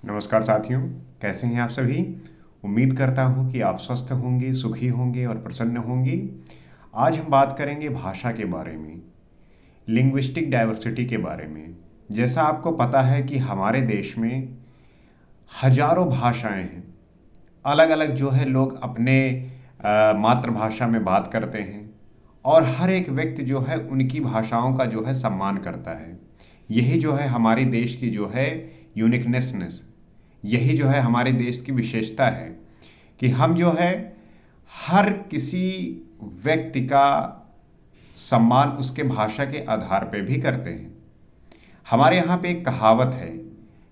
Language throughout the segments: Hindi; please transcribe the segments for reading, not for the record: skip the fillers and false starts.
नमस्कार साथियों, कैसे हैं आप सभी। उम्मीद करता हूं कि आप स्वस्थ होंगे, सुखी होंगे और प्रसन्न होंगे। आज हम बात करेंगे भाषा के बारे में, लिंग्विस्टिक डाइवर्सिटी के बारे में। जैसा आपको पता है कि हमारे देश में हजारों भाषाएं हैं। अलग अलग जो है लोग अपने मातृभाषा में बात करते हैं और हर एक व्यक्ति जो है उनकी भाषाओं का जो है सम्मान करता है। यही जो है हमारे देश की जो है यूनिकनेसनेस, यही जो है हमारे देश की विशेषता है कि हम जो है हर किसी व्यक्ति का सम्मान उसके भाषा के आधार पे भी करते हैं। हमारे यहाँ पे एक कहावत है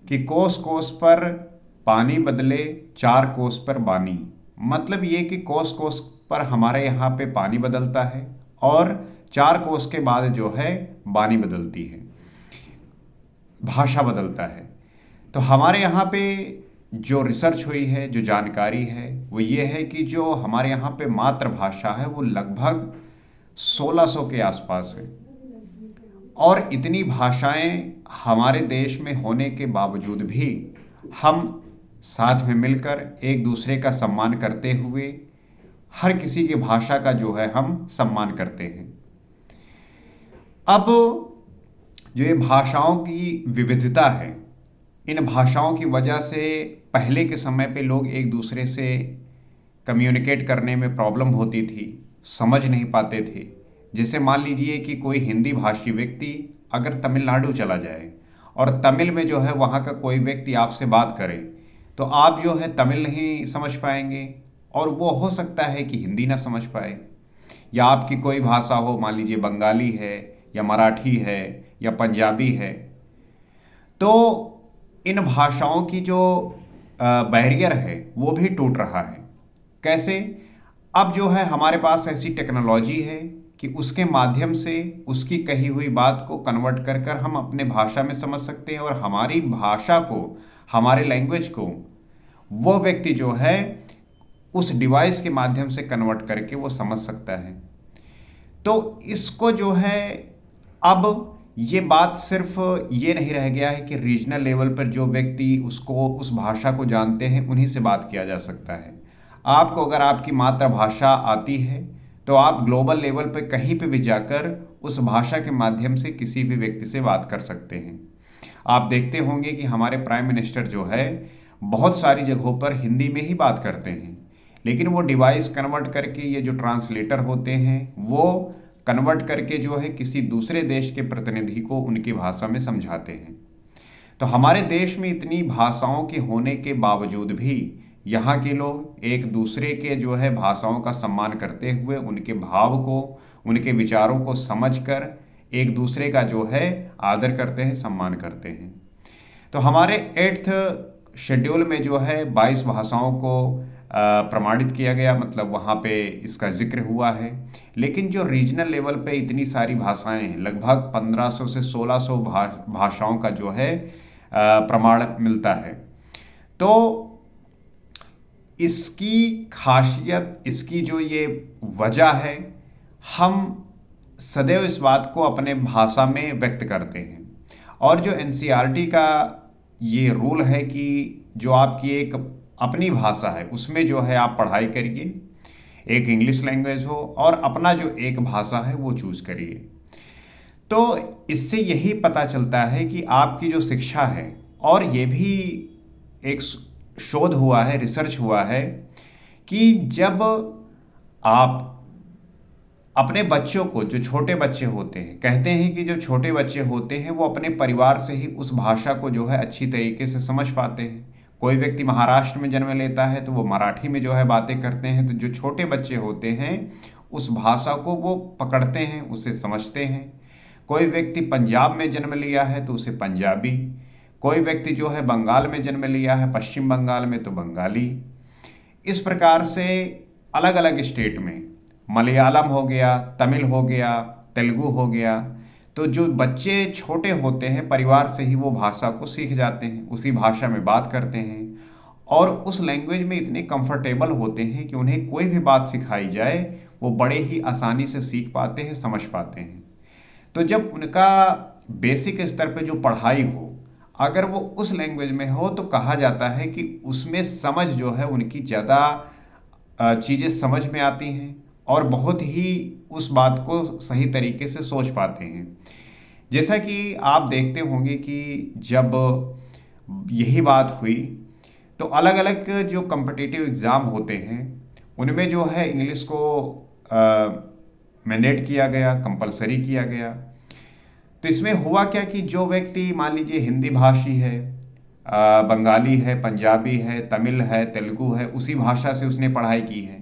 कि कोस कोस पर पानी बदले, चार कोस पर बानी। मतलब ये कि कोस कोस पर हमारे यहाँ पे पानी बदलता है और चार कोस के बाद जो है बानी बदलती है, भाषा बदलता है। तो हमारे यहाँ पे जो रिसर्च हुई है, जो जानकारी है, वो ये है कि जो हमारे यहाँ पे मातृभाषा है वो लगभग 1600 के आसपास है। और इतनी भाषाएं हमारे देश में होने के बावजूद भी हम साथ में मिलकर एक दूसरे का सम्मान करते हुए हर किसी की भाषा का जो है हम सम्मान करते हैं। अब जो ये भाषाओं की विविधता है, इन भाषाओं की वजह से पहले के समय पे लोग एक दूसरे से कम्युनिकेट करने में प्रॉब्लम होती थी, समझ नहीं पाते थे। जैसे मान लीजिए कि कोई हिंदी भाषी व्यक्ति अगर तमिलनाडु चला जाए और तमिल में जो है वहाँ का कोई व्यक्ति आपसे बात करे तो आप जो है तमिल नहीं समझ पाएंगे और वो हो सकता है कि हिंदी ना समझ पाए। या आपकी कोई भाषा हो, मान लीजिए बंगाली है या मराठी है या पंजाबी है, तो इन भाषाओं की जो बैरियर है वो भी टूट रहा है। कैसे? अब जो है हमारे पास ऐसी टेक्नोलॉजी है कि उसके माध्यम से उसकी कही हुई बात को कन्वर्ट कर कर हम अपने भाषा में समझ सकते हैं और हमारी भाषा को, हमारे लैंग्वेज को वो व्यक्ति जो है उस डिवाइस के माध्यम से कन्वर्ट करके वो समझ सकता है। तो इसको जो है अब ये बात सिर्फ ये नहीं रह गया है कि रीजनल लेवल पर जो व्यक्ति उसको उस भाषा को जानते हैं उन्हीं से बात किया जा सकता है। आपको अगर आपकी मातृभाषा आती है तो आप ग्लोबल लेवल पर कहीं पे भी जाकर उस भाषा के माध्यम से किसी भी व्यक्ति से बात कर सकते हैं। आप देखते होंगे कि हमारे प्राइम मिनिस्टर जो है बहुत सारी जगहों पर हिंदी में ही बात करते हैं, लेकिन वो डिवाइस कन्वर्ट करके, ये जो ट्रांसलेटर होते हैं वो कन्वर्ट करके जो है किसी दूसरे देश के प्रतिनिधि को उनकी भाषा में समझाते हैं। तो हमारे देश में इतनी भाषाओं के होने के बावजूद भी यहाँ के लोग एक दूसरे के जो है भाषाओं का सम्मान करते हुए उनके भाव को, उनके विचारों को समझकर एक दूसरे का जो है आदर करते हैं, सम्मान करते हैं। तो हमारे 8th शेड्यूल में जो है 22 भाषाओं को प्रमाणित किया गया, मतलब वहाँ पे इसका जिक्र हुआ है। लेकिन जो रीजनल लेवल पे इतनी सारी भाषाएं हैं, लगभग 1500 से 1600 भाषाओं का जो है प्रमाण मिलता है। तो इसकी खासियत, इसकी जो ये वजह है, हम सदैव इस बात को अपने भाषा में व्यक्त करते हैं। और जो एनसीईआरटी का ये रूल है कि जो आपकी एक अपनी भाषा है उसमें जो है आप पढ़ाई करिए, एक इंग्लिश लैंग्वेज हो और अपना जो एक भाषा है वो चूज करिए। तो इससे यही पता चलता है कि आपकी जो शिक्षा है, और ये भी एक शोध हुआ है, रिसर्च हुआ है कि जब आप अपने बच्चों को, जो छोटे बच्चे होते हैं, कहते हैं कि जो छोटे बच्चे होते हैं वो अपने परिवार से ही उस भाषा को जो है अच्छी तरीके से समझ पाते हैं। कोई व्यक्ति महाराष्ट्र में जन्म लेता है तो वो मराठी में जो है बातें करते हैं, तो जो छोटे बच्चे होते हैं उस भाषा को वो पकड़ते हैं, उसे समझते हैं। कोई व्यक्ति पंजाब में जन्म लिया है तो उसे पंजाबी, कोई व्यक्ति जो है बंगाल में जन्म लिया है, पश्चिम बंगाल में, तो बंगाली। इस प्रकार से अलग अलग स्टेट में मलयालम हो गया, तमिल हो गया, तेलुगु हो गया। तो जो बच्चे छोटे होते हैं परिवार से ही वो भाषा को सीख जाते हैं, उसी भाषा में बात करते हैं और उस लैंग्वेज में इतने कंफर्टेबल होते हैं कि उन्हें कोई भी बात सिखाई जाए वो बड़े ही आसानी से सीख पाते हैं, समझ पाते हैं। तो जब उनका बेसिक स्तर पे जो पढ़ाई हो, अगर वो उस लैंग्वेज में हो तो कहा जाता है कि उसमें समझ जो है उनकी ज़्यादा चीज़ें समझ में आती हैं और बहुत ही उस बात को सही तरीके से सोच पाते हैं। जैसा कि आप देखते होंगे कि जब यही बात हुई तो अलग अलग जो कम्पिटिटिव एग्ज़ाम होते हैं उनमें जो है इंग्लिश को मैंडेट किया गया, कंपलसरी किया गया। तो इसमें हुआ क्या कि जो व्यक्ति मान लीजिए हिंदी भाषी है, बंगाली है, पंजाबी है, तमिल है, तेलुगु है, उसी भाषा से उसने पढ़ाई की है।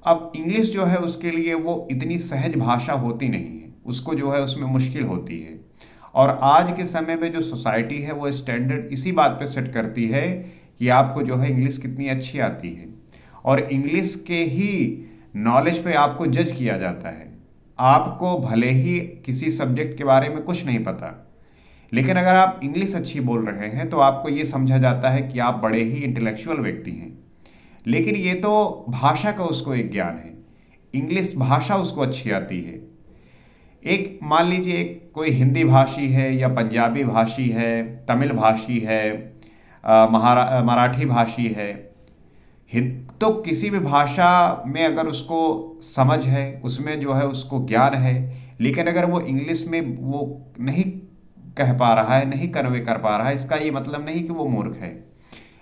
अब इंग्लिश जो है उसके लिए वो इतनी सहज भाषा होती नहीं है, उसको जो है उसमें मुश्किल होती है। और आज के समय में जो सोसाइटी है वो स्टैंडर्ड इसी बात पे सेट करती है कि आपको जो है इंग्लिश कितनी अच्छी आती है, और इंग्लिश के ही नॉलेज पे आपको जज किया जाता है। आपको भले ही किसी सब्जेक्ट के बारे में कुछ नहीं पता, लेकिन अगर आप इंग्लिश अच्छी बोल रहे हैं तो आपको ये समझा जाता है कि आप बड़े ही इंटेलेक्चुअल व्यक्ति हैं। लेकिन ये तो भाषा का उसको एक ज्ञान है, इंग्लिश भाषा उसको अच्छी आती है। एक मान लीजिए एक कोई हिंदी भाषी है या पंजाबी भाषी है, तमिल भाषी है, मराठी भाषी है, तो किसी भी भाषा में अगर उसको समझ है, उसमें जो है उसको ज्ञान है, लेकिन अगर वो इंग्लिश में वो नहीं कह पा रहा है, नहीं कन्वे कर पा रहा है, इसका ये मतलब नहीं कि वो मूर्ख है।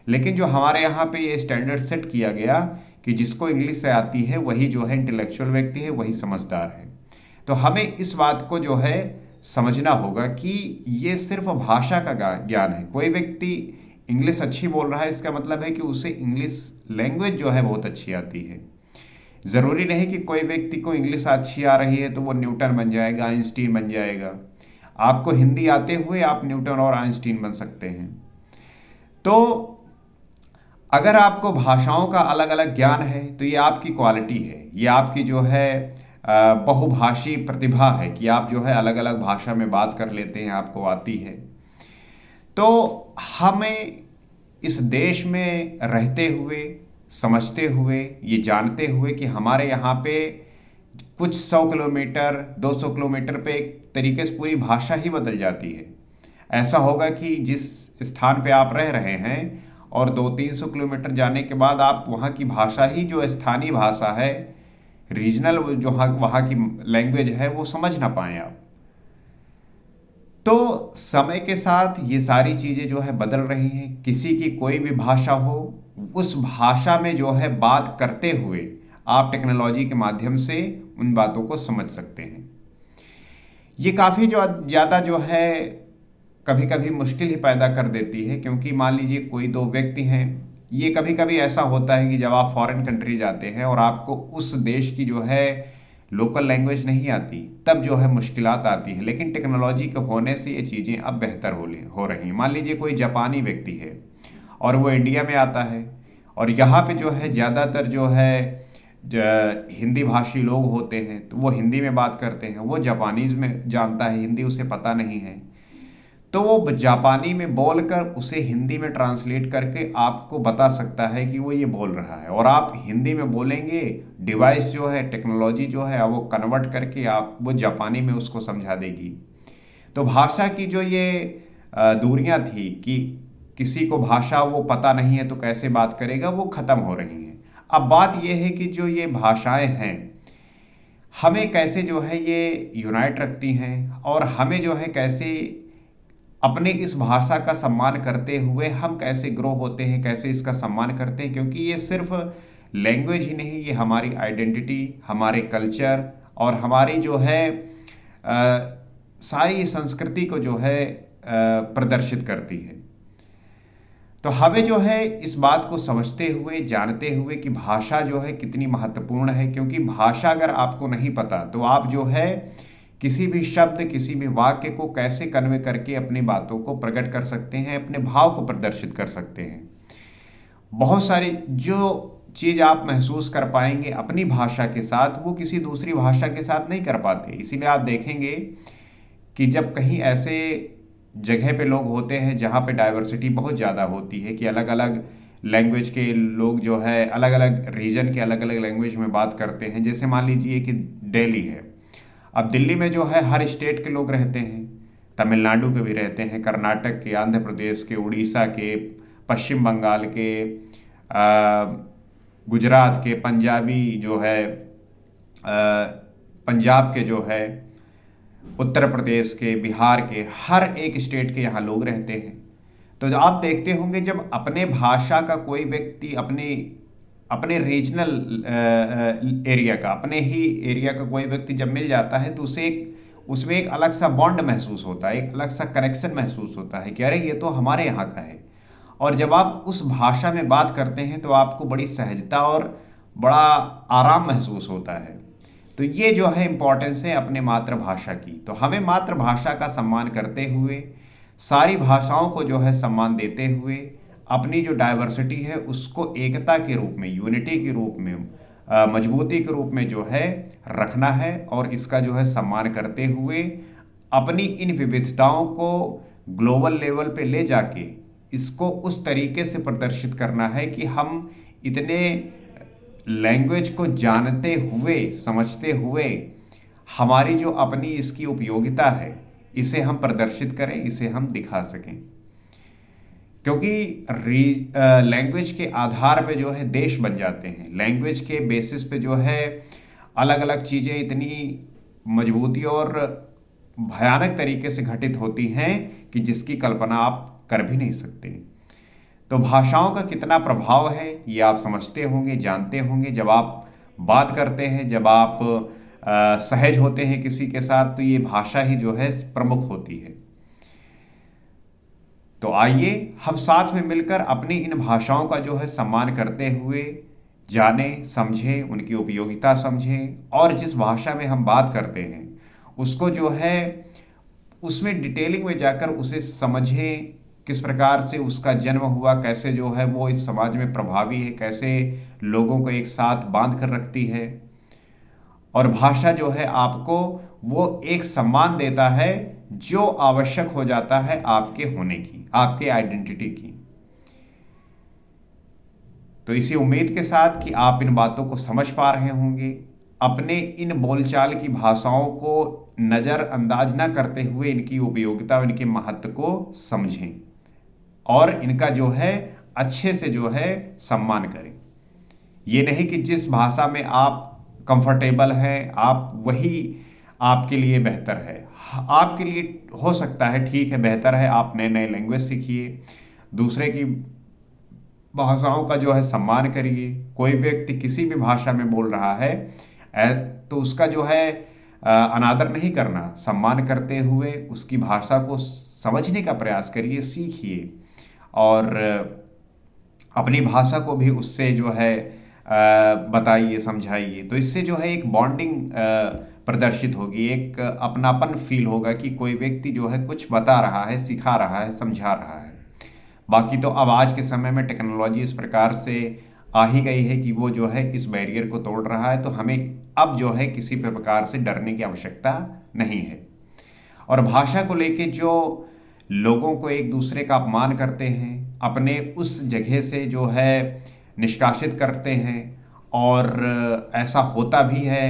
लेकिन जो हमारे यहाँ पे ये स्टैंडर्ड सेट किया गया कि जिसको इंग्लिश से आती है वही जो है इंटेलेक्चुअल व्यक्ति है, वही समझदार है। तो हमें इस बात को जो है समझना होगा कि ये सिर्फ भाषा का ज्ञान है। कोई व्यक्ति इंग्लिश अच्छी बोल रहा है इसका मतलब है कि उसे इंग्लिश लैंग्वेज जो है बहुत अच्छी आती है। ज़रूरी नहीं कि कोई व्यक्ति को इंग्लिश अच्छी आ रही है तो वो न्यूटन बन जाएगा, आइंस्टीन बन जाएगा। आपको हिंदी आते हुए आप न्यूटन और आइंस्टीन बन सकते हैं। तो अगर आपको भाषाओं का अलग अलग ज्ञान है तो ये आपकी क्वालिटी है, ये आपकी जो है बहुभाषी प्रतिभा है कि आप जो है अलग अलग भाषा में बात कर लेते हैं, आपको आती है। तो हमें इस देश में रहते हुए, समझते हुए, ये जानते हुए कि हमारे यहाँ पे कुछ 100 किलोमीटर 200 किलोमीटर पे एक तरीके से पूरी भाषा ही बदल जाती है। ऐसा होगा कि जिस स्थान पे आप रह रहे हैं और 200-300 किलोमीटर जाने के बाद आप वहाँ की भाषा ही, जो स्थानीय भाषा है, रीजनल जो वहाँ की लैंग्वेज है, वो समझ ना पाएँ आप। तो समय के साथ ये सारी चीज़ें जो है बदल रही हैं। किसी की कोई भी भाषा हो, उस भाषा में जो है बात करते हुए आप टेक्नोलॉजी के माध्यम से उन बातों को समझ सकते हैं। ये काफ़ी जो ज़्यादा जो है कभी कभी मुश्किल ही पैदा कर देती है, क्योंकि मान लीजिए कोई दो व्यक्ति हैं, ये कभी कभी ऐसा होता है कि जब आप फॉरेन कंट्री जाते हैं और आपको उस देश की जो है लोकल लैंग्वेज नहीं आती, तब जो है मुश्किलात आती है। लेकिन टेक्नोलॉजी के होने से ये चीज़ें अब बेहतर हो रही हैं। मान लीजिए कोई जापानी व्यक्ति है और वो इंडिया में आता है, और यहाँ पे जो है ज़्यादातर जो है हिंदी भाषी लोग होते हैं, तो वो हिंदी में बात करते हैं। वो जापानीज़ में जानता है, हिंदी उसे पता नहीं है, तो वो जापानी में बोलकर उसे हिंदी में ट्रांसलेट करके आपको बता सकता है कि वो ये बोल रहा है। और आप हिंदी में बोलेंगे, डिवाइस जो है, टेक्नोलॉजी जो है, वो कन्वर्ट करके आप वो जापानी में उसको समझा देगी। तो भाषा की जो ये दूरियां थी कि किसी को भाषा वो पता नहीं है तो कैसे बात करेगा, वो ख़त्म हो रही हैं। अब बात ये है कि जो ये भाषाएं हैं, हमें कैसे जो है ये यूनाइट रखती हैं, और हमें जो है कैसे अपने इस भाषा का सम्मान करते हुए हम कैसे ग्रो होते हैं, कैसे इसका सम्मान करते हैं। क्योंकि ये सिर्फ लैंग्वेज ही नहीं, ये हमारी आइडेंटिटी, हमारे कल्चर और हमारी जो है सारी संस्कृति को जो है प्रदर्शित करती है। तो हमें जो है इस बात को समझते हुए, जानते हुए कि भाषा जो है कितनी महत्वपूर्ण है, क्योंकि भाषा अगर आपको नहीं पता तो आप जो है किसी भी शब्द, किसी भी वाक्य को कैसे कन्वे करके अपनी बातों को प्रकट कर सकते हैं, अपने भाव को प्रदर्शित कर सकते हैं। बहुत सारी जो चीज़ आप महसूस कर पाएंगे अपनी भाषा के साथ, वो किसी दूसरी भाषा के साथ नहीं कर पाते। इसीलिए आप देखेंगे कि जब कहीं ऐसे जगह पे लोग होते हैं जहाँ पे डाइवर्सिटी बहुत ज़्यादा होती है, कि अलग अलग लैंग्वेज के लोग जो है अलग अलग रीजन के अलग अलग लैंग्वेज में बात करते हैं। जैसे मान लीजिए कि दिल्ली है, अब दिल्ली में जो है हर स्टेट के लोग रहते हैं, तमिलनाडु के भी रहते हैं, कर्नाटक के, आंध्र प्रदेश के, उड़ीसा के, पश्चिम बंगाल के, गुजरात के, पंजाबी जो है पंजाब के जो है, उत्तर प्रदेश के, बिहार के, हर एक स्टेट के यहाँ लोग रहते हैं। तो आप देखते होंगे जब अपने भाषा का कोई व्यक्ति अपने अपने रीजनल एरिया का, अपने ही एरिया का कोई व्यक्ति जब मिल जाता है तो उसे उसमें एक अलग सा बॉन्ड महसूस होता है, एक अलग सा कनेक्शन महसूस होता है कि अरे ये तो हमारे यहाँ का है। और जब आप उस भाषा में बात करते हैं तो आपको बड़ी सहजता और बड़ा आराम महसूस होता है। तो ये जो है इम्पोर्टेंस है अपने मातृभाषा की। तो हमें मातृभाषा का सम्मान करते हुए, सारी भाषाओं को जो है सम्मान देते हुए, अपनी जो डाइवर्सिटी है उसको एकता के रूप में, यूनिटी के रूप में, मजबूती के रूप में जो है रखना है और इसका जो है सम्मान करते हुए अपनी इन विविधताओं को ग्लोबल लेवल पे ले जाके इसको उस तरीके से प्रदर्शित करना है कि हम इतने लैंग्वेज को जानते हुए, समझते हुए, हमारी जो अपनी इसकी उपयोगिता है इसे हम प्रदर्शित करें, इसे हम दिखा सकें। क्योंकि लैंग्वेज के आधार पे जो है देश बन जाते हैं। लैंग्वेज के बेसिस पे जो है अलग अलग चीज़ें इतनी मजबूती और भयानक तरीके से घटित होती हैं कि जिसकी कल्पना आप कर भी नहीं सकते। तो भाषाओं का कितना प्रभाव है ये आप समझते होंगे, जानते होंगे। जब आप बात करते हैं, जब आप सहज होते हैं किसी के साथ, तो ये भाषा ही जो है प्रमुख होती है। तो आइए हम साथ में मिलकर अपनी इन भाषाओं का जो है सम्मान करते हुए जानें, समझें, उनकी उपयोगिता समझें और जिस भाषा में हम बात करते हैं उसको जो है उसमें डिटेलिंग में जाकर उसे समझें, किस प्रकार से उसका जन्म हुआ, कैसे जो है वो इस समाज में प्रभावी है, कैसे लोगों को एक साथ बांध कर रखती है। और भाषा जो है आपको वो एक सम्मान देता है जो आवश्यक हो जाता है आपके होने की, आपके आइडेंटिटी की। तो इसी उम्मीद के साथ कि आप इन बातों को समझ पा रहे होंगे, अपने इन बोलचाल की भाषाओं को नज़रअंदाज न करते हुए इनकी उपयोगिता और इनके महत्व को समझें और इनका जो है अच्छे से जो है सम्मान करें। ये नहीं कि जिस भाषा में आप कंफर्टेबल हैं आप वही आपके लिए बेहतर है। आपके लिए हो सकता है, ठीक है, बेहतर है आप नए नए लैंग्वेज सीखिए, दूसरे की भाषाओं का जो है सम्मान करिए। कोई व्यक्ति किसी भी भाषा में बोल रहा है तो उसका जो है अनादर नहीं करना, सम्मान करते हुए उसकी भाषा को समझने का प्रयास करिए, सीखिए और अपनी भाषा को भी उससे जो है बताइए, समझाइए। तो इससे जो है एक बॉन्डिंग प्रदर्शित होगी, एक अपनापन फील होगा कि कोई व्यक्ति जो है कुछ बता रहा है, सिखा रहा है, समझा रहा है। बाकी तो अब आज के समय में टेक्नोलॉजी इस प्रकार से आ ही गई है कि वो जो है इस बैरियर को तोड़ रहा है। तो हमें अब जो है किसी प्रकार से डरने की आवश्यकता नहीं है। और भाषा को लेके जो लोगों को एक दूसरे का अपमान करते हैं, अपने उस जगह से जो है निष्कासित करते हैं और ऐसा होता भी है,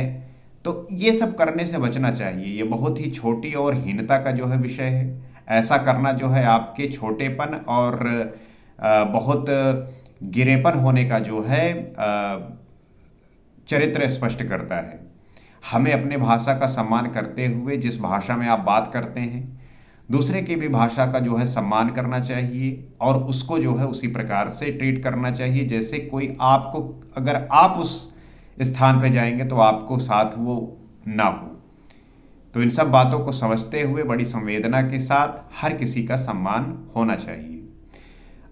तो ये सब करने से बचना चाहिए। ये बहुत ही छोटी और हीनता का जो है विषय है। ऐसा करना जो है आपके छोटेपन और बहुत गिरेपन होने का जो है चरित्र स्पष्ट करता है। हमें अपने भाषा का सम्मान करते हुए जिस भाषा में आप बात करते हैं, दूसरे की भी भाषा का जो है सम्मान करना चाहिए और उसको जो है उसी प्रकार से ट्रीट करना चाहिए जैसे कोई आपको, अगर आप उस स्थान पे जाएंगे तो आपको साथ वो ना हो। तो इन सब बातों को समझते हुए बड़ी संवेदना के साथ हर किसी का सम्मान होना चाहिए।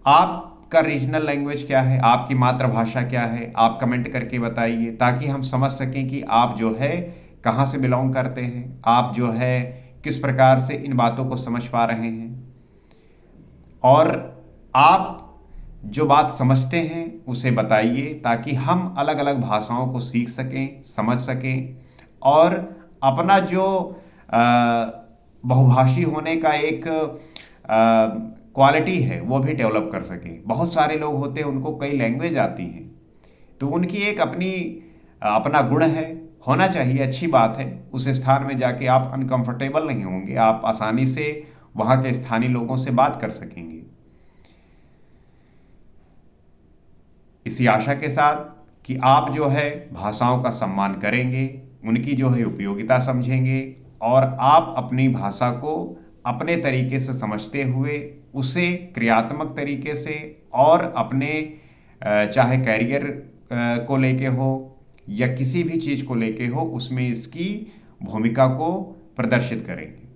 आपका रीजनल लैंग्वेज क्या है, आपकी मातृभाषा क्या है, आप कमेंट करके बताइए ताकि हम समझ सकें कि आप जो है कहाँ से बिलोंग करते हैं, आप जो है किस प्रकार से इन बातों को समझ पा रहे हैं और आप जो बात समझते हैं उसे बताइए ताकि हम अलग अलग भाषाओं को सीख सकें, समझ सकें और अपना जो बहुभाषी होने का एक क्वालिटी है वो भी डेवलप कर सकें। बहुत सारे लोग होते हैं उनको कई लैंग्वेज आती हैं, तो उनकी एक अपना गुण है, होना चाहिए, अच्छी बात है। उस स्थान में जाके आप अनकंफर्टेबल नहीं होंगे, आप आसानी से वहाँ के स्थानीय लोगों से बात कर सकेंगे। इसी आशा के साथ कि आप जो है भाषाओं का सम्मान करेंगे, उनकी जो है उपयोगिता समझेंगे और आप अपनी भाषा को अपने तरीके से समझते हुए उसे क्रियात्मक तरीके से और अपने चाहे करियर को लेके हो या किसी भी चीज़ को लेके हो, उसमें इसकी भूमिका को प्रदर्शित करेंगे।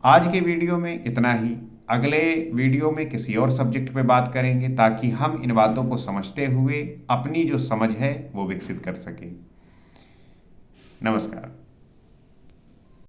आज के वीडियो में इतना ही। अगले वीडियो में किसी और सब्जेक्ट पे बात करेंगे ताकि हम इन बातों को समझते हुए अपनी जो समझ है वो विकसित कर सकें। नमस्कार।